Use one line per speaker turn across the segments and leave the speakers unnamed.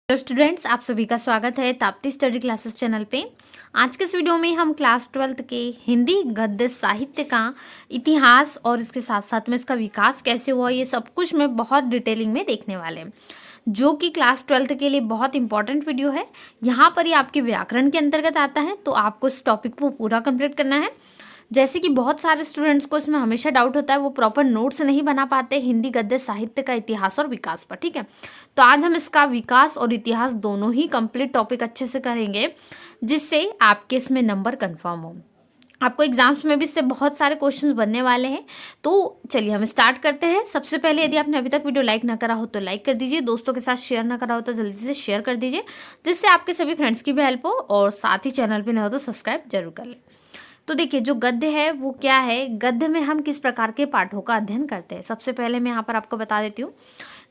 Hello students, आप सभी का स्वागत है ताप्ती स्टडी क्लासेस चैनल पे। आज के इस वीडियो में हम क्लास 12th के हिंदी गद्य साहित्य का इतिहास और इसके साथ साथ में इसका विकास कैसे हुआ, ये सब कुछ में बहुत डिटेलिंग में देखने वाले हैं, जो कि क्लास 12th के लिए बहुत इंपॉर्टेंट वीडियो है। यहाँ पर ये आपके व्याकरण के अंतर्गत आता है, तो आपको इस टॉपिक को पूरा कंप्लीट करना है। जैसे कि बहुत सारे स्टूडेंट्स को इसमें हमेशा डाउट होता है, वो प्रॉपर नोट्स नहीं बना पाते हिंदी गद्य साहित्य का इतिहास और विकास पर। ठीक है, तो आज हम इसका विकास और इतिहास दोनों ही कंप्लीट टॉपिक अच्छे से करेंगे, जिससे आपके इसमें नंबर कंफर्म हो। आपको एग्जाम्स में भी इससे बहुत सारे क्वेश्चंस बनने वाले हैं। तो चलिए हम स्टार्ट करते हैं। सबसे पहले यदि आपने अभी तक वीडियो लाइक ना करा हो तो लाइक कर दीजिए, दोस्तों के साथ शेयर ना करा हो तो जल्दी से शेयर कर दीजिए, जिससे आपके सभी फ्रेंड्स की भी हेल्प हो, और साथ ही चैनल पे न हो तो सब्सक्राइब जरूर कर लें। तो देखिए, जो गद्य है वो क्या है। गद्य में हम किस प्रकार के पाठों का अध्ययन करते हैं, सबसे पहले मैं यहाँ पर आपको बता देती हूँ।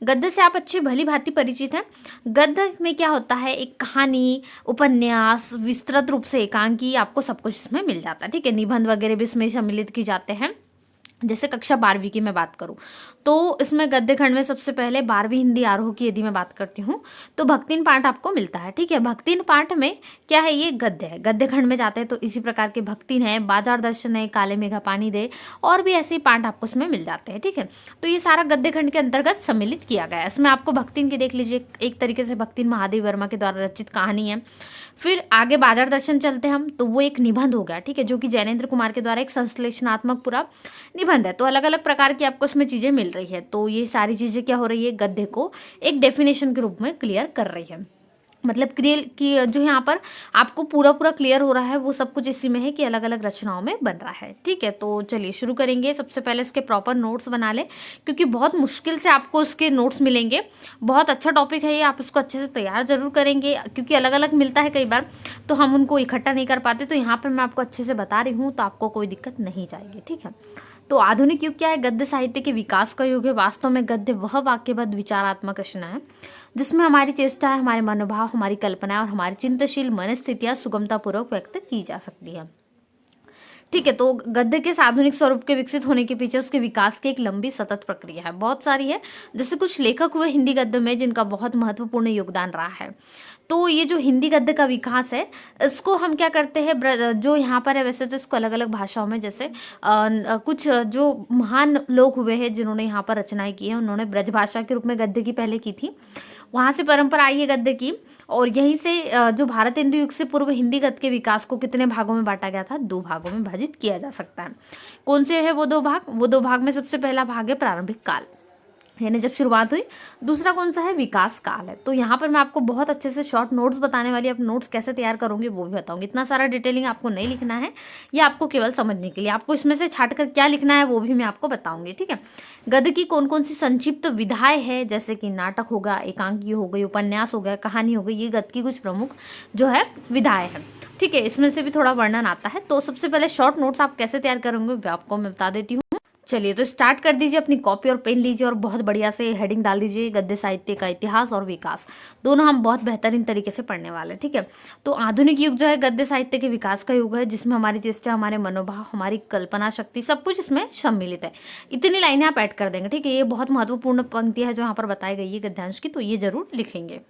गद्य से आप अच्छी भली भांति परिचित हैं। गद्य में क्या होता है, एक कहानी, उपन्यास, विस्तृत रूप से एकांकी, आपको सब कुछ इसमें मिल जाता है। ठीक है, निबंध वगैरह भी इसमें सम्मिलित की जाते हैं। जैसे कक्षा 12वीं की मैं बात करूं तो इसमें गद्य खंड में सबसे पहले 12वीं हिंदी आरोह की यदि मैं बात करती हूं तो भक्तिन पाठ आपको मिलता है। ठीक है, भक्तिन पाठ में क्या है, ये गद्य है। गद्य खंड में जाते हैं तो इसी प्रकार के भक्तिन है, बाजार दर्शन है, काले मेघा पानी दे, और भी ऐसे पाठ आपको इसमें मिल जाते हैं। ठीक है, तो ये सारा गद्य खंड के अंतर्गत सम्मिलित किया गया है। इसमें आपको भक्तिन की देख लीजिए, एक तरीके से भक्तिन महादेव वर्मा के द्वारा रचित कहानी है। फिर आगे बाजार दर्शन चलते हम तो वो एक निबंध हो गया। ठीक है, जो कि जैनेन्द्र कुमार के द्वारा एक संश्लेषणात्मक पूरा निबंध है। तो अलग अलग प्रकार की आपको इसमें चीजें मिल रही है। तो ये सारी चीजें क्या हो रही है, गद्य को एक डेफिनेशन के रूप में क्लियर कर रही है। मतलब क्लियर की जो यहाँ पर आपको पूरा पूरा क्लियर हो रहा है, वो सब कुछ इसी में है कि अलग अलग रचनाओं में बन रहा है। ठीक है, तो चलिए शुरू करेंगे। सबसे पहले इसके प्रॉपर नोट्स बना ले, क्योंकि बहुत मुश्किल से आपको इसके नोट्स मिलेंगे। बहुत अच्छा टॉपिक है ये, आप इसको अच्छे से तैयार जरूर करेंगे, क्योंकि अलग अलग मिलता है कई बार, तो हम उनको इकट्ठा नहीं कर पाते। तो यहाँ पर मैं आपको अच्छे से बता रही हूँ, तो आपको कोई दिक्कत नहीं जाएगी। ठीक है, तो आधुनिक युग क्या है, गद्य साहित्य के विकास का युग है। वास्तव में गद्य वह वाक्यबद्ध विचारात्मक रचना है जिसमें हमारी चेष्टा, हमारे मनोभाव, हमारी कल्पना और हमारी चिंतनशील मनस्थितियां सुगमतापूर्वक व्यक्त की जा सकती है। ठीक है, तो गद्य के आधुनिक स्वरूप के विकसित होने के पीछे उसके विकास की एक लंबी सतत प्रक्रिया है, बहुत सारी है। जैसे कुछ लेखक हुए हिंदी गद्य में जिनका बहुत महत्वपूर्ण योगदान रहा है। तो ये जो हिंदी गद्य का विकास है, इसको हम क्या करते हैं, जो यहाँ पर है वैसे तो इसको अलग अलग भाषाओं में, जैसे कुछ जो महान लोग हुए हैं जिन्होंने यहाँ पर रचनाएं की है, उन्होंने ब्रज भाषा के रूप में गद्य की पहले की थी, वहाँ से परंपरा आई है गद्य की। और यहीं से जो भारत हिंदू युग से पूर्व हिंदी गद्य के विकास को कितने भागों में बांटा गया था, 2 भागों में विभाजित किया जा सकता है। कौन से है वो 2 भाग? वो 2 भाग में सबसे पहला भाग है प्रारंभिक काल, यानी जब शुरुआत हुई। दूसरा कौन सा है, विकास काल है। तो यहाँ पर मैं आपको बहुत अच्छे से शॉर्ट नोट्स बताने वाली, आप नोट्स कैसे तैयार करोगे वो भी बताऊंगी। इतना सारा डिटेलिंग आपको नहीं लिखना है, ये आपको केवल समझने के लिए। आपको इसमें से छाट कर क्या लिखना है वो भी मैं आपको बताऊंगी। ठीक है, गद्य की कौन कौन सी संक्षिप्त विधाएं है, जैसे कि नाटक होगा, एकांकी हो गई, उपन्यास हो गया, कहानी हो गई, ये गद्य की कुछ प्रमुख जो है विधाएं है। ठीक है, इसमें से भी थोड़ा वर्णन आता है। तो सबसे पहले शॉर्ट नोट्स आप कैसे तैयार करोगे वो आपको मैं बता देती हूँ। चलिए, तो स्टार्ट कर दीजिए, अपनी कॉपी और पेन लीजिए और बहुत बढ़िया से हेडिंग डाल दीजिए, गद्य साहित्य का इतिहास और विकास। दोनों हम बहुत बेहतरीन तरीके से पढ़ने वाले हैं। ठीक है, तो आधुनिक युग जो है गद्य साहित्य के विकास का युग है, जिसमें हमारी चेष्टा, हमारे मनोभाव, हमारी कल्पना शक्ति, सब कुछ इसमें सम्मिलित है। इतनी लाइनें आप ऐड कर देंगे। ठीक है, ये बहुत महत्वपूर्ण पंक्ति है जो यहाँ पर बताई गई है गद्यांश की, तो ये जरूर लिखेंगे।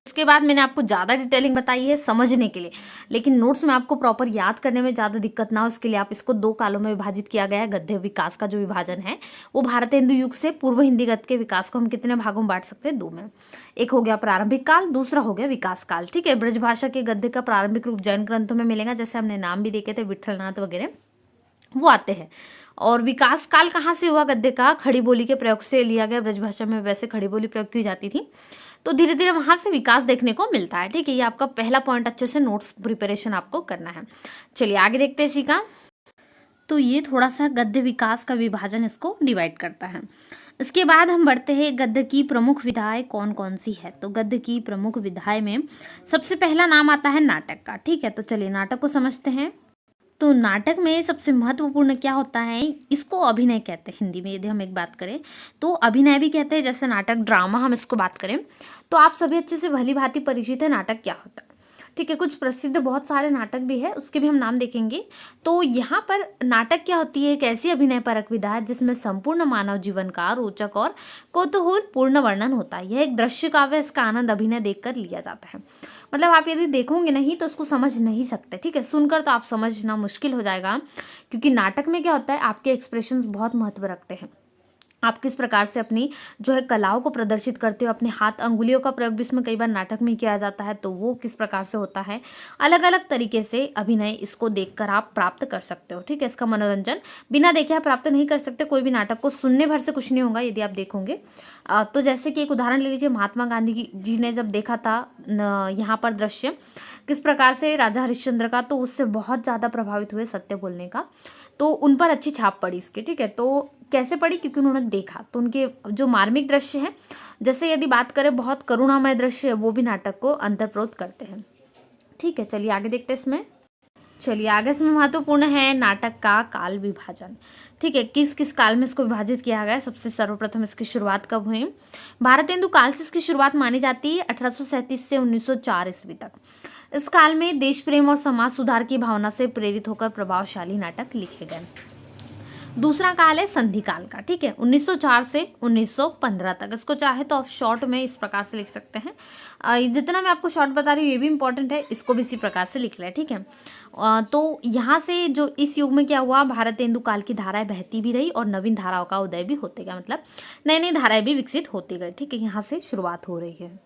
इसके बाद मैंने आपको ज़्यादा डिटेलिंग बताई है समझने के लिए, लेकिन नोट्स में आपको प्रॉपर याद करने में ज़्यादा दिक्कत ना हो, इसके लिए आप इसको 2 कालों में विभाजित किया गया है। गद्य विकास का जो विभाजन है वो भारत हिंदू युग से पूर्व हिंदी गद्य के विकास को हम कितने भागों में बांट सकते हैं, 2 में। एक हो गया प्रारंभिक काल, दूसरा हो गया विकास काल। ठीक है, ब्रजभाषा के गद्य का प्रारंभिक रूप जैन ग्रंथों में मिलेगा, जैसे हमने नाम भी देखे थे, विठलनाथ वगैरह वो आते हैं। और विकास काल कहाँ से हुआ गद्य का, खड़ी बोली के प्रयोग से लिया गया। ब्रजभाषा में वैसे खड़ी बोली प्रयोग की जाती थी, तो धीरे धीरे वहां से विकास देखने को मिलता है। ठीक है, ये आपका पहला पॉइंट, अच्छे से नोट्स प्रिपरेशन आपको करना है। चलिए आगे देखते हैं इसी का। तो ये थोड़ा सा गद्य विकास का विभाजन इसको डिवाइड करता है। इसके बाद हम बढ़ते हैं, गद्य की प्रमुख विधाएं कौन कौन सी है। तो गद्य की प्रमुख विधाएं में सबसे पहला नाम आता है नाटक का। ठीक है, तो चलिए नाटक को समझते हैं। तो नाटक में सबसे महत्वपूर्ण क्या होता है, इसको अभिनय कहते हैं हिंदी में। यदि हम एक बात करें तो अभिनय भी कहते हैं, जैसे नाटक, ड्रामा हम इसको बात करें तो आप सभी अच्छे से भली भांति परिचित है नाटक क्या होता है। ठीक है, कुछ प्रसिद्ध बहुत सारे नाटक भी है, उसके भी हम नाम देखेंगे। तो यहाँ पर नाटक क्या होती है, एक ऐसी अभिनय परक विधा है जिसमें संपूर्ण मानव जीवन का रोचक और कौतूहलपूर्ण वर्णन होता है। यह एक दृश्य काव्य, इसका आनंद अभिनय देखकर लिया जाता है। मतलब आप यदि देखोगे नहीं तो उसको समझ नहीं सकते, ठीक है, सुनकर तो आप समझना मुश्किल हो जाएगा, क्योंकि नाटक में क्या होता है, आपके एक्सप्रेशंस बहुत महत्व रखते हैं। आप किस प्रकार से अपनी जो है कलाओं को प्रदर्शित करते हो, अपने हाथ अंगुलियों का प्रयोग भी इसमें कई बार नाटक में किया जाता है, तो वो किस प्रकार से होता है, अलग अलग तरीके से अभिनय इसको देखकर आप प्राप्त कर सकते हो। ठीक है, इसका मनोरंजन बिना देखे आप प्राप्त नहीं कर सकते। कोई भी नाटक को सुनने भर से कुछ नहीं होगा यदि आप देखोगे। तो जैसे कि एक उदाहरण ले लीजिए, महात्मा गांधी जी ने जब देखा था यहाँ पर दृश्य किस प्रकार से राजा हरिश्चंद्र का, तो उससे बहुत ज़्यादा प्रभावित हुए सत्य बोलने का, तो उन पर अच्छी छाप पड़ी इसकी। ठीक है, तो कैसे पड़ी, क्योंकि उन्होंने देखा, तो उनके जो मार्मिक दृश्य है, जैसे यदि बात करें बहुत करुणामय दृश्य है, वो भी नाटक को अंतर्प्रोत करते हैं। ठीक है, चलिए आगे देखते हैं इसमें। चलिए आगे इसमें महत्वपूर्ण है नाटक का काल विभाजन। ठीक है, किस किस काल में इसको विभाजित किया गया है। सबसे सर्वप्रथम इसकी शुरुआत कब हुई, भारतेंदु काल से इसकी शुरुआत मानी जाती है, 1837 से 1904 ईस्वी तक। इस काल में देश प्रेम और समाज सुधार की भावना से प्रेरित होकर प्रभावशाली नाटक लिखे गए। दूसरा काल है संधि काल का। ठीक है, 1904 से 1915 तक। इसको चाहे तो आप शॉर्ट में इस प्रकार से लिख सकते हैं। जितना मैं आपको शॉर्ट बता रही हूँ ये भी इंपॉर्टेंट है, इसको भी इसी प्रकार से लिख लें। ठीक है, तो यहाँ से जो इस युग में क्या हुआ, भारतेंदु काल की धाराएं बहती भी रही और नवीन धाराओं का उदय भी होते गया, मतलब नई नई धाराएं भी विकसित होती गई। ठीक है, यहाँ से शुरुआत हो रही है।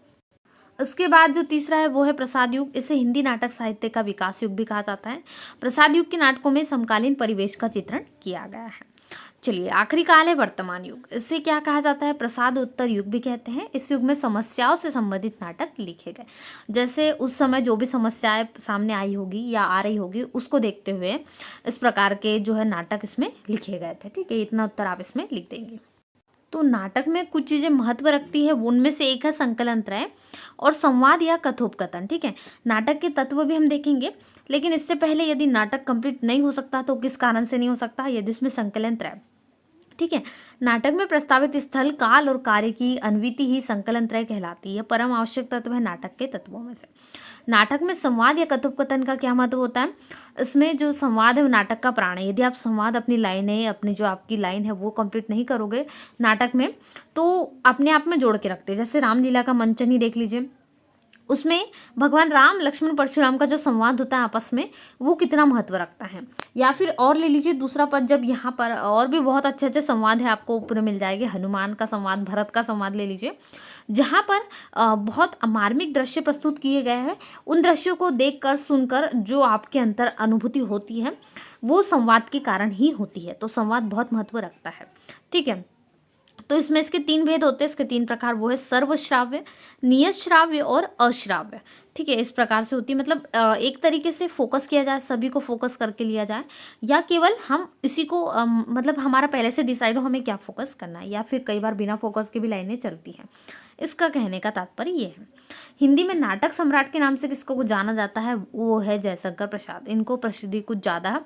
उसके बाद जो तीसरा है वो है प्रसाद युग। इसे हिंदी नाटक साहित्य का विकास युग भी कहा जाता है। प्रसाद युग के नाटकों में समकालीन परिवेश का चित्रण किया गया है। चलिए आखिरी काल है वर्तमान युग। इसे क्या कहा जाता है, प्रसाद उत्तर युग भी कहते हैं। इस युग में समस्याओं से संबंधित नाटक लिखे गए, जैसे उस समय जो भी समस्याएं सामने आई होगी या आ रही होगी उसको देखते हुए इस प्रकार के जो है नाटक इसमें लिखे गए थे। ठीक है, इतना उत्तर आप इसमें लिख देंगे। तो नाटक में कुछ चीज़ें महत्व रखती है, उनमें से एक है संकलन त्रय और संवाद या कथोपकथन। ठीक है, नाटक के तत्व भी हम देखेंगे, लेकिन इससे पहले यदि नाटक कंप्लीट नहीं हो सकता तो किस कारण से नहीं हो सकता, यदि उसमें संकलन त्रय। ठीक है, नाटक में प्रस्तावित स्थल, काल और कार्य की अन्विति ही संकलन त्रय कहलाती है। परम आवश्यक तत्व है नाटक के तत्वों में से। नाटक में संवाद या कथोपकथन का क्या महत्व होता है, इसमें जो संवाद है वो नाटक का प्राण है। यदि आप संवाद अपनी लाइनें, अपनी जो आपकी लाइन है वो कंप्लीट नहीं करोगे नाटक में, तो अपने आप में जोड़ के रखते हैं। जैसे रामलीला का मंचन ही देख लीजिए, उसमें भगवान राम लक्ष्मण परशुराम का जो संवाद होता है आपस में, वो कितना महत्व रखता है। या फिर और ले लीजिए दूसरा पद, जब यहाँ पर और भी बहुत अच्छे अच्छे संवाद है आपको ऊपर मिल जाएंगे। हनुमान का संवाद, भरत का संवाद ले लीजिए, जहाँ पर बहुत मार्मिक दृश्य प्रस्तुत किए गए हैं। उन दृश्यों को देखकर सुनकर जो आपके अंतर अनुभूति होती है वो संवाद के कारण ही होती है। तो संवाद बहुत महत्व रखता है। ठीक है, तो इसमें इसके तीन भेद होते हैं, इसके तीन प्रकार, वो है सर्वश्राव्य, नियत श्राव्य और अश्राव्य। ठीक है, इस प्रकार से होती है, मतलब एक तरीके से फोकस किया जाए, सभी को फोकस करके लिया जाए, या केवल हम इसी को मतलब हमारा पहले से डिसाइड हो हमें क्या फोकस करना है, या फिर कई बार बिना फोकस के भी लाइनें चलती हैं। इसका कहने का तात्पर्य ये है। हिंदी में नाटक सम्राट के नाम से किसको जाना जाता है, वो है जयशंकर प्रसाद। इनको प्रसिद्धि कुछ ज़्यादा है,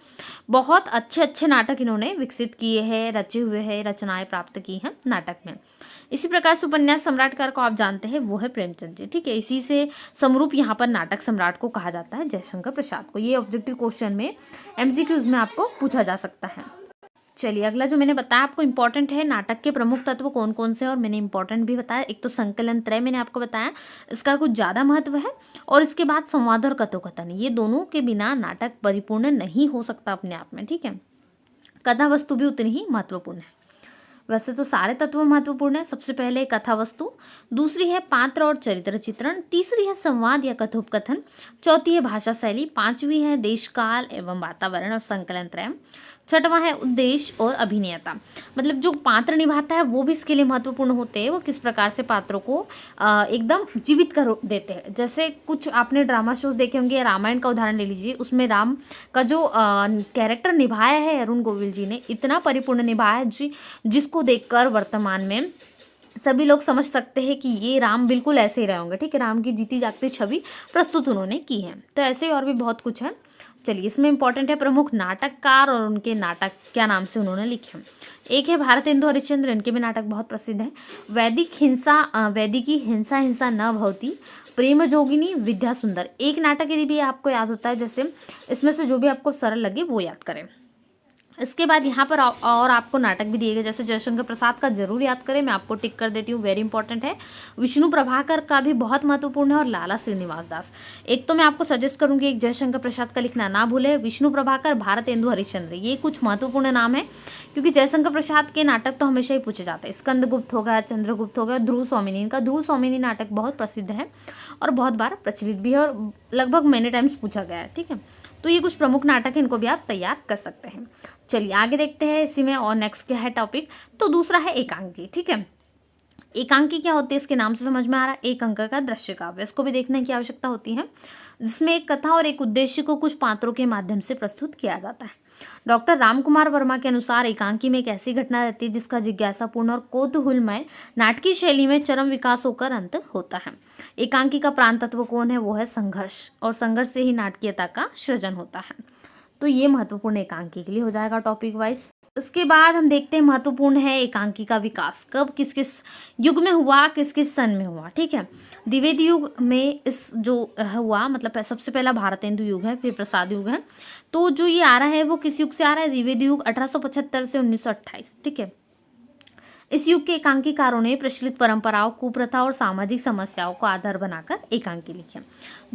बहुत अच्छे अच्छे नाटक इन्होंने विकसित किए हैं, रचे हुए हैं, रचनाएं प्राप्त की हैं नाटक में। इसी प्रकार से उपन्यास सम्राटकार को आप जानते हैं, वो है प्रेमचंद जी। ठीक है, इसी से समरूप यहाँ पर नाटक सम्राट को कहा जाता है, जयशंकर प्रसाद को। ये ऑब्जेक्टिव क्वेश्चन में MCQs में आपको पूछा जा सकता है। चलिए अगला जो मैंने बताया आपको इंपॉर्टेंट है, नाटक के प्रमुख तत्व कौन कौन से हैं, और मैंने इंपॉर्टेंट भी बताया। एक तो संकलन त्रय मैंने आपको बताया, इसका कुछ ज़्यादा महत्व है, और इसके बाद संवाद और कथोकथन, ये दोनों के बिना नाटक परिपूर्ण नहीं हो सकता अपने आप में। ठीक है, कथा वस्तु भी उतनी ही महत्वपूर्ण है। वैसे तो सारे तत्व महत्वपूर्ण है। सबसे पहले कथा वस्तु, दूसरी है पात्र और चरित्र चित्रण, तीसरी है संवाद या कथोपकथन, चौथी है भाषा शैली, पांचवी है देश काल एवं वातावरण और संकलन त्रय, छठवां है उद्देश्य और अभिनेता। मतलब जो पात्र निभाता है वो भी इसके लिए महत्वपूर्ण होते हैं, वो किस प्रकार से पात्रों को एकदम जीवित कर देते हैं। जैसे कुछ आपने ड्रामा शोज देखे होंगे, रामायण का उदाहरण ले लीजिए, उसमें राम का जो कैरेक्टर निभाया है अरुण गोविल जी ने, इतना परिपूर्ण निभाया है जी, जिसको देखकर वर्तमान में सभी लोग समझ सकते हैं कि ये राम बिल्कुल ऐसे ही रहे होंगे। ठीक है, राम की जीती जागती छवि प्रस्तुत उन्होंने की है। तो ऐसे ही और भी बहुत कुछ है। चलिए, इसमें इंपॉर्टेंट है प्रमुख नाटककार और उनके नाटक क्या नाम से उन्होंने लिखे हैं। एक है भारतेंदु हरिश्चंद्र, इनके भी नाटक बहुत प्रसिद्ध हैं। वैदिकी हिंसा हिंसा न भवती, प्रेम जोगिनी, विद्या सुंदर। एक नाटक यदि भी आपको याद होता है, जैसे इसमें से जो भी आपको सरल लगे वो याद करें। इसके बाद यहाँ पर और आपको नाटक भी दिए गए, जैसे जयशंकर प्रसाद का जरूर याद करें, मैं आपको टिक कर देती हूँ, वेरी इंपॉर्टेंट है। विष्णु प्रभाकर का भी बहुत महत्वपूर्ण है, और लाला श्रीनिवास दास। एक तो मैं आपको सजेस्ट करूंगी, एक जयशंकर प्रसाद का लिखना ना भूले, विष्णु प्रभाकर, भारतेंदु हरिश्चंद्र, ये कुछ महत्वपूर्ण नाम है, क्योंकि जयशंकर प्रसाद के नाटक तो हमेशा ही पूछे जाते हैं। स्कंदगुप्त हो गया, चंद्रगुप्त हो गया, ध्रुव स्वामिनी, इनका ध्रुव स्वामिनी नाटक बहुत प्रसिद्ध है और बहुत बार प्रचलित भी है, और लगभग मैनी टाइम्स पूछा गया है। ठीक है, तो ये कुछ प्रमुख नाटक है, इनको भी आप तैयार कर सकते हैं। चलिए आगे देखते हैं इसी में, और नेक्स्ट क्या है टॉपिक, तो दूसरा है एकांकी। ठीक है, एकांकी क्या होती है, इसके नाम से समझ में आ रहा है, एक अंक का दृश्य काव्य, इसको भी देखने की आवश्यकता होती है, जिसमें एक कथा और एक उद्देश्य को कुछ पात्रों के माध्यम से प्रस्तुत किया जाता है। डॉक्टर रामकुमार वर्मा के अनुसार एकांकी में एक ऐसी घटना रहती है जिसका जिज्ञासापूर्ण और कौतूहलमय नाटकीय शैली में चरम विकास होकर अंत होता है। एकांकी का प्राण तत्व कौन है, वो है संघर्ष, और संघर्ष से ही नाटकीयता का सृजन होता है। तो ये महत्वपूर्ण एकांकी के लिए हो जाएगा टॉपिक वाइज। इसके बाद हम देखते हैं महत्वपूर्ण है एकांकी का विकास कब किस किस युग में हुआ, किस किस सन में हुआ। ठीक है, द्विवेदी युग में इस जो हुआ, मतलब सबसे पहला भारतेंदु युग है, फिर प्रसाद युग है। तो जो ये आ रहा है वो किस युग से आ रहा है, द्विवेदी युग 1875 से 1928। ठीक है, इस युग के एकांकीकारों ने प्रचलित परंपराओं, कुप्रथा और सामाजिक समस्याओं को आधार बनाकर एकांकी लिखे।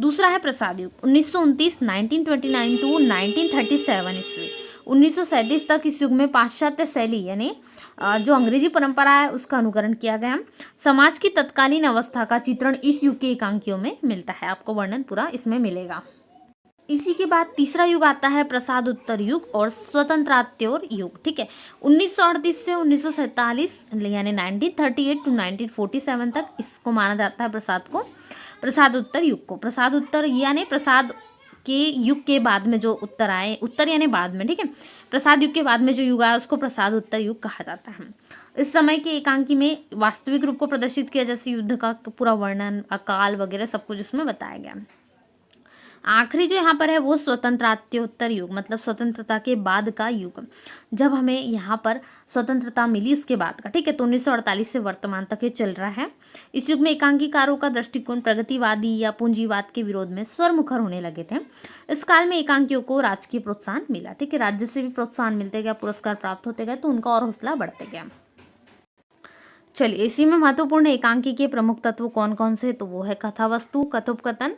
दूसरा है प्रसाद युग 1929 1929 टू 1937 ईस्वी, 1937 तक। इस युग में पाश्चात्य शैली यानी जो अंग्रेजी परंपरा है उसका अनुकरण किया गया। समाज की तत्कालीन अवस्था का चित्रण इस युग के एकांकियों में मिलता है, आपको वर्णन पूरा इसमें मिलेगा। इसी के बाद तीसरा युग आता है प्रसाद उत्तर युग और स्वतंत्रात्योर युग। ठीक है, 1938 से 1947 यानी 1938 टू 1947 तक इसको माना जाता है प्रसाद को, प्रसाद उत्तर युग को। प्रसाद उत्तर यानी प्रसाद के युग के बाद में जो उत्तर आए, उत्तर यानी बाद में। ठीक है, प्रसाद युग के बाद में जो युग आया उसको प्रसाद उत्तर युग कहा जाता है। इस समय के एकांकी में वास्तविक रूप को प्रदर्शित किया, जैसे युद्ध का पूरा वर्णन, अकाल वगैरह सब कुछ उसमें बताया गया। आखिरी जो यहाँ पर है वो स्वतंत्रात्योत्तर युग, मतलब स्वतंत्रता के बाद का युग, जब हमें यहाँ पर स्वतंत्रता मिली उसके बाद का। ठीक है, तो 1948 से वर्तमान तक ये चल रहा है। इस युग में एकांकीकारों का दृष्टिकोण प्रगतिवादी या पूंजीवाद के विरोध में स्वरमुखर होने लगे थे। इस काल में एकांकियों को राजकीय प्रोत्साहन मिला। ठीक है, राज्य से भी प्रोत्साहन मिलते गया, पुरस्कार प्राप्त होते गए, तो उनका और हौसला बढ़ते गया। चलिए, इसी में महत्वपूर्ण एकांकी के प्रमुख तत्व कौन कौन से, तो वो है कथा वस्तु, कथोपकथन।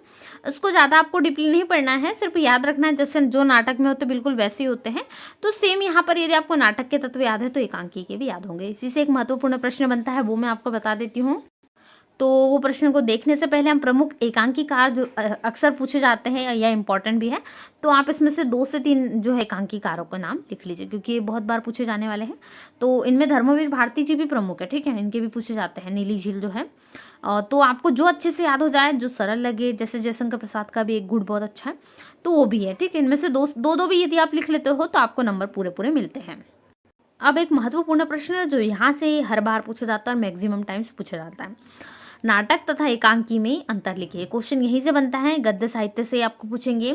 इसको ज़्यादा आपको डीपली नहीं पढ़ना है, सिर्फ याद रखना है जैसे जो नाटक में होते बिल्कुल वैसे ही होते हैं। तो सेम यहाँ पर यदि आपको नाटक के तत्व याद है तो एकांकी के भी याद होंगे। इसी से एक महत्वपूर्ण प्रश्न बनता है, वो मैं आपको बता देती हूँ। तो वो प्रश्न को देखने से पहले हम प्रमुख एकांकीकार जो अक्सर पूछे जाते हैं या इम्पॉर्टेंट भी है, तो आप इसमें से 2 से 3 जो है एकांकीकारों का नाम लिख लीजिए, क्योंकि ये बहुत बार पूछे जाने वाले हैं। तो इनमें धर्मवीर भारती जी भी प्रमुख है। ठीक है, इनके भी पूछे जाते हैं, नीली झील जो है। तो आपको जो अच्छे से याद हो जाए, जो सरल लगे, जैसे जयशंकर प्रसाद का भी एक गुण बहुत अच्छा है, तो वो भी है। ठीक है, इनमें से दो भी यदि आप लिख लेते हो तो आपको नंबर पूरे पूरे मिलते हैं। अब एक महत्वपूर्ण प्रश्न जो यहाँ से हर बार पूछा जाता है और मैक्सिमम टाइम्स पूछा जाता है, नाटक तथा एकांकी में अंतर लिखिए। क्वेश्चन यहीं से बनता है, गद्य साहित्य से आपको पूछेंगे।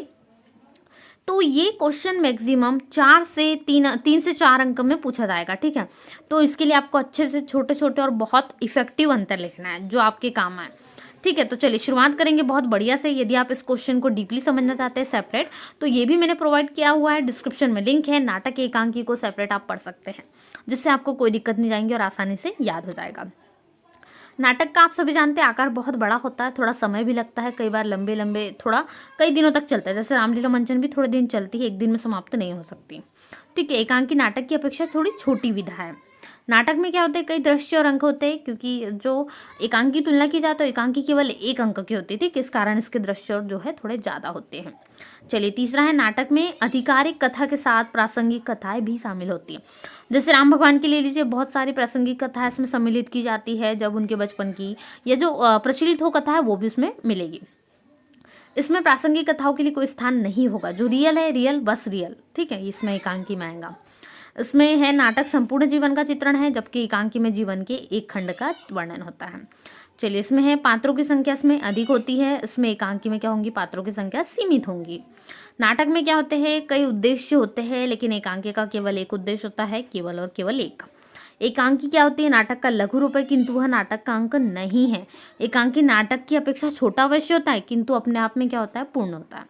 तो ये क्वेश्चन मैक्सिमम 3 से 4 अंक में पूछा जाएगा। ठीक है, तो इसके लिए आपको अच्छे से छोटे छोटे और बहुत इफेक्टिव अंतर लिखना है जो आपके काम आए। ठीक है, तो चलिए शुरुआत करेंगे बहुत बढ़िया से। यदि आप इस क्वेश्चन को डीपली समझना चाहते हैं सेपरेट, तो ये भी मैंने प्रोवाइड किया हुआ है, डिस्क्रिप्शन में लिंक है। नाटक एकांकी को सेपरेट आप पढ़ सकते हैं, जिससे आपको कोई दिक्कत नहीं जाएंगी और आसानी से याद हो जाएगा। नाटक का आप सभी जानते हैं आकार बहुत बड़ा होता है, थोड़ा समय भी लगता है, कई बार लंबे लंबे थोड़ा कई दिनों तक चलता है। जैसे रामलीला मंचन भी थोड़े दिन चलती है, एक दिन में समाप्त नहीं हो सकती। ठीक है, एकांकी नाटक की अपेक्षा थोड़ी छोटी विधा है। नाटक में क्या होता है, कई दृश्य और अंक होते हैं, क्योंकि जो एकांकी तुलना की जाए तो एकांकी केवल 1 अंक की होती थी, किस कारण इसके दृश्य जो है थोड़े ज़्यादा होते हैं। चलिए, तीसरा है नाटक में आधिकारिक कथा के साथ प्रासंगिक कथाएं भी शामिल होती हैं। जैसे राम भगवान की ले लीजिए, बहुत सारी प्रासंगिक कथाएं इसमें सम्मिलित की जाती है, जब उनके बचपन की या जो प्रचलित हो कथा है वो भी उसमें मिलेगी। इसमें प्रासंगिक कथाओं के लिए कोई स्थान नहीं होगा, जो रियल है रियल, बस रियल। ठीक है, इसमें एकांकी में आएगा। इसमें है नाटक संपूर्ण जीवन का चित्रण है, जबकि एकांकी में जीवन के एक खंड का वर्णन होता है। चलिए, इसमें है पात्रों की संख्या इसमें अधिक होती है, इसमें एकांकी में क्या होंगी, पात्रों की संख्या सीमित होंगी। नाटक में क्या होते हैं, कई उद्देश्य होते हैं, लेकिन एकांकी का केवल एक उद्देश्य होता है, केवल और केवल एक। एकांकी क्या होती है, नाटक का लघु रूप है, किंतु वह नाटक का अंक नहीं है। एकांकी नाटक की अपेक्षा छोटा अवश्य होता है, किंतु अपने आप में क्या होता है, पूर्ण होता है।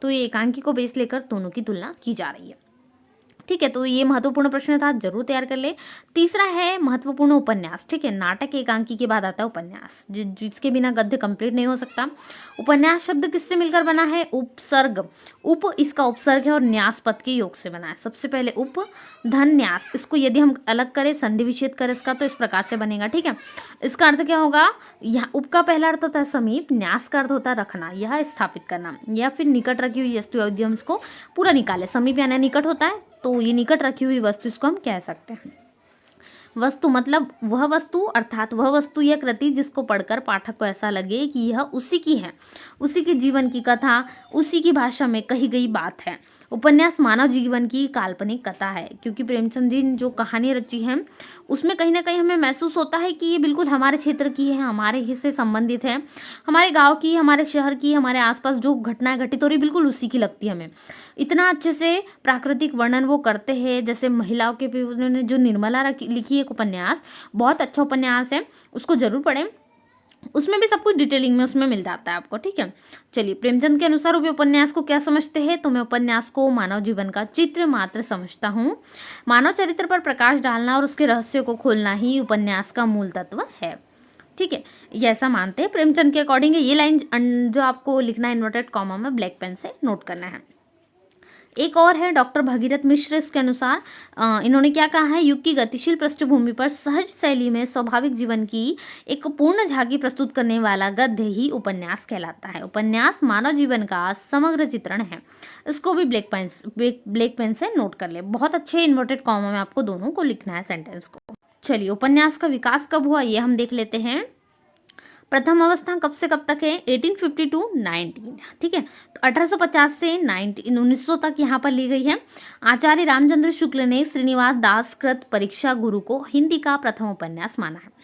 तो ये एकांकी को बेस लेकर दोनों की तुलना की जा रही है। ठीक है, तो ये महत्वपूर्ण प्रश्न था, जरूर तैयार कर ले। तीसरा है महत्वपूर्ण उपन्यास। ठीक है, नाटक एकांकी के बाद आता है उपन्यास, जिसके बिना गद्य कंप्लीट नहीं हो सकता। उपन्यास शब्द किससे मिलकर बना है, उपसर्ग, उप इसका उपसर्ग है और न्यास पद के योग से बना है। सबसे पहले उप धन न्यास, इसको यदि हम अलग करें, संधि विच्छेद करें इसका, तो इस प्रकार से बनेगा। ठीक है, इसका अर्थ क्या होगा, यहाँ उप का पहला अर्थ होता है समीप, न्यास का अर्थ होता है रखना या स्थापित करना, या फिर निकट रखी हुई वस्तु। यदि हम इसको पूरा निकाले, समीप यानी निकट होता है, तो ये निकट रखी हुई वस्तु इसको हम कह सकते हैं। वस्तु मतलब वह वस्तु, अर्थात वह वस्तु या कृति जिसको पढ़कर पाठक को ऐसा लगे कि यह उसी की है, उसी के जीवन की कथा, उसी की भाषा में कही गई बात है। उपन्यास मानव जीवन की काल्पनिक कथा है, क्योंकि प्रेमचंद जी ने जो कहानी रची है उसमें कहीं ना कहीं हमें महसूस होता है कि ये बिल्कुल हमारे क्षेत्र की है, हमारे हिस्से संबंधित है, हमारे गांव की, हमारे शहर की, हमारे आसपास जो घटनाएं घटित हो रही बिल्कुल उसी की लगती है हमें। इतना अच्छे से प्राकृतिक वर्णन वो करते हैं, जैसे महिलाओं के भी उन्होंने जो निर्मला लिखी एक उपन्यास, बहुत अच्छा उपन्यास है, उसको जरूर पढ़ें। उसमें भी सब कुछ डिटेलिंग में उसमें मिल जाता है आपको। ठीक है, चलिए, प्रेमचंद के अनुसार वे उपन्यास को क्या समझते हैं, तो मैं उपन्यास को मानव जीवन का चित्र मात्र समझता हूँ। मानव चरित्र पर प्रकाश डालना और उसके रहस्य को खोलना ही उपन्यास का मूल तत्व है। ठीक है, ये ऐसा मानते हैं प्रेमचंद के अकॉर्डिंग। ये लाइन जो आपको लिखना है इन्वर्टेड कॉमा में ब्लैक पेन से नोट करना है। एक और है डॉक्टर भगीरथ मिश्र, इसके अनुसार इन्होंने क्या कहा है, युग की गतिशील पृष्ठभूमि पर सहज शैली में स्वाभाविक जीवन की एक पूर्ण झांकी प्रस्तुत करने वाला गद्य ही उपन्यास कहलाता है। उपन्यास मानव जीवन का समग्र चित्रण है। इसको भी ब्लैक पेन से नोट कर ले। बहुत अच्छे इन्वर्टेड कॉमा में आपको दोनों को लिखना है सेंटेंस को। चलिए, उपन्यास का विकास कब हुआ ये हम देख लेते हैं। प्रथम अवस्था कब से कब तक है, 1850 to 19। ठीक है, तो 1850 से 1900 तक यहाँ पर ली गई है। आचार्य रामचंद्र शुक्ल ने श्रीनिवास दास कृत परीक्षा गुरु को हिंदी का प्रथम उपन्यास माना है।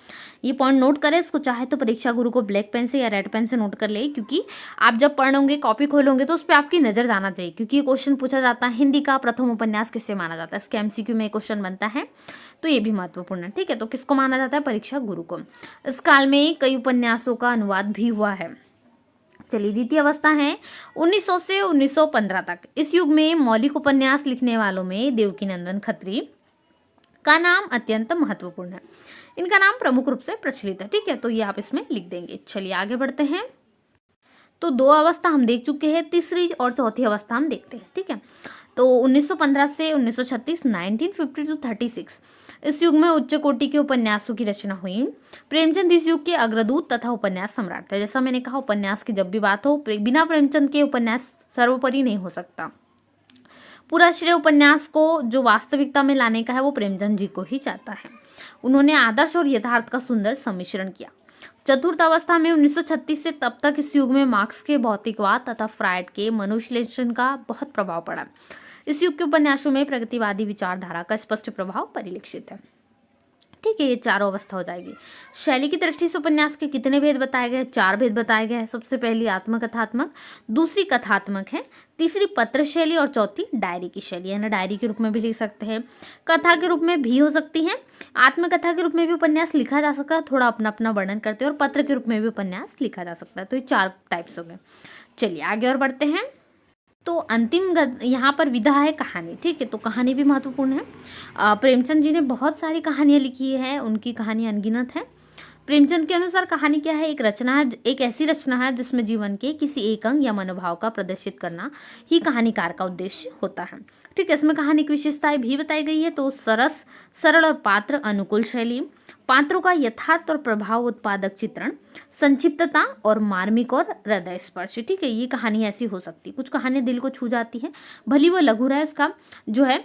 ये पॉइंट नोट करें, इसको चाहे तो परीक्षा गुरु को ब्लैक पेन से या रेड पेन से नोट कर ले, क्योंकि आप जब पढ़ोगे, कॉपी खोलोगे तो उस पर आपकी नजर जाना चाहिए, क्योंकि ये क्वेश्चन पूछा जाता है हिंदी का प्रथम उपन्यास किससे माना जाता है, इसके एमसीक्यू में क्वेश्चन बनता है, तो ये भी महत्वपूर्ण है। ठीक है, तो किसको माना जाता है, परीक्षा गुरु को। इस काल में कई उपन्यासों का अनुवाद भी हुआ है। चलिए, द्वितीय अवस्था है 1900 से 1915 तक। इस युग में मौलिक उपन्यास लिखने वालों में देवकीनंदन खत्री का नाम अत्यंत महत्वपूर्ण है। इनका नाम प्रमुख रूप से प्रचलित है। ठीक है, तो ये आप इसमें लिख देंगे। चलिए आगे बढ़ते हैं। तो दो अवस्था हम देख चुके हैं, तीसरी और चौथी अवस्था हम देखते हैं। ठीक है, तो 1915 से 1936, 1950 to 36 इस युग में उच्च कोटि के उपन्यासों की रचना हुई। प्रेमचंद इस युग के अग्रदूत तथा उपन्यास सम्राट थे। जैसा मैंने कहा, उपन्यास की जब भी बात हो, बिना प्रेमचंद के उपन्यास सर्वोपरि नहीं हो सकता। पूरा श्रेय उपन्यास को जो वास्तविकता में लाने का है वो प्रेमचंद जी को ही चाहता है। उन्होंने आदर्श और यथार्थ का सुंदर सम्मिश्रण किया। चतुर्थ अवस्था में 1936 से तब तक इस युग में मार्क्स के भौतिकवाद तथा फ्रायड के मनोविश्लेषण का बहुत प्रभाव पड़ा। इस युग के उपन्यासों में प्रगतिवादी विचारधारा का स्पष्ट प्रभाव परिलक्षित है। ठीक है, ये चारों अवस्था हो जाएगी। शैली की दृष्टि से उपन्यास के कितने भेद बताए गए, 4 भेद बताए गए हैं। सबसे पहली आत्मकथात्मक, दूसरी कथात्मक है, तीसरी पत्र शैली और चौथी डायरी की शैली, यानी डायरी के रूप में भी लिख सकते हैं, कथा के रूप में भी हो सकती है, आत्मकथा के रूप में भी उपन्यास लिखा जा सकता है, थोड़ा अपना अपना वर्णन करते हैं, और पत्र के रूप में भी उपन्यास लिखा जा सकता है। तो ये 4 टाइप्स हो गए। चलिए आगे और बढ़ते हैं। तो अंतिम यहाँ पर विधा है कहानी। ठीक है, तो कहानी भी महत्वपूर्ण है। प्रेमचंद जी ने बहुत सारी कहानियाँ लिखी है, उनकी कहानी अनगिनत है। प्रेमचंद के अनुसार कहानी क्या है, एक रचना है, एक ऐसी रचना है जिसमें जीवन के किसी एक अंग या मनोभाव का प्रदर्शित करना ही कहानीकार का उद्देश्य होता है। ठीक है, इसमें कहानी की विशेषताएं भी बताई गई है। तो सरस, सरल और पात्र अनुकूल शैली, पात्रों का यथार्थ और प्रभाव उत्पादक चित्रण, संक्षिप्तता और मार्मिक और हृदय स्पर्श। ठीक है, ये कहानी ऐसी हो सकती है। कुछ कहानियां दिल को छू जाती है, भली वो लघु रहे, उसका जो है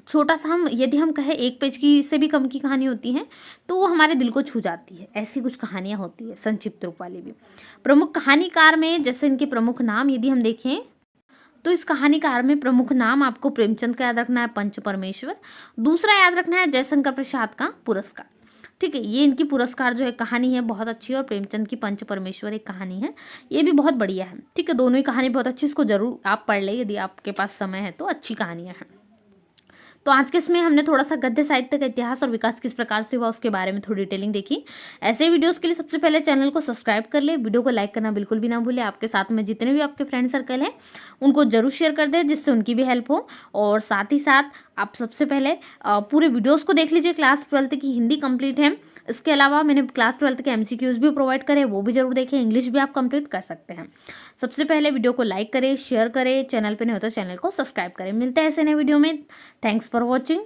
छोटा सा, हम यदि हम कहें 1 पेज की से भी कम की कहानी होती है तो वो हमारे दिल को छू जाती है। ऐसी कुछ कहानियां होती है, संक्षिप्त रूप वाली भी। प्रमुख कहानीकार में जैसे इनके प्रमुख नाम यदि हम देखें तो इस कहानीकार में प्रमुख नाम आपको प्रेमचंद का याद रखना है, पंच परमेश्वर। दूसरा याद रखना है जयशंकर प्रसाद का पुरस्कार। ठीक है। ये इनकी पुरस्कार जो है कहानी है बहुत अच्छी है, और प्रेमचंद की पंच परमेश्वर एक कहानी है, ये भी बहुत बढ़िया है। ठीक है, दोनों ही कहानी बहुत अच्छी, इसको जरूर आप पढ़ ले यदि आपके पास समय है तो, अच्छी कहानियाँ हैं। तो आज के इसमें हमने थोड़ा सा गद्य साहित्य का इतिहास और विकास किस प्रकार से हुआ उसके बारे में थोड़ी डिटेलिंग देखी। ऐसे वीडियोस के लिए सबसे पहले चैनल को सब्सक्राइब कर ले, वीडियो को लाइक करना बिल्कुल भी ना भूले, आपके साथ में जितने भी आपके फ्रेंड सर्कल हैं उनको जरूर शेयर कर दे जिससे उनकी भी हेल्प हो। और साथ ही साथ आप सबसे पहले पूरे वीडियोस को देख लीजिए, क्लास 12th की हिंदी कंप्लीट है। इसके अलावा मैंने क्लास 12th के MCQs भी प्रोवाइड करे, वो भी जरूर देखें, इंग्लिश भी आप कंप्लीट कर सकते हैं। सबसे पहले वीडियो को लाइक करें, शेयर करें, चैनल पे नहीं होता चैनल को सब्सक्राइब करें। मिलते हैं ऐसे नए वीडियो में। Thanks for watching.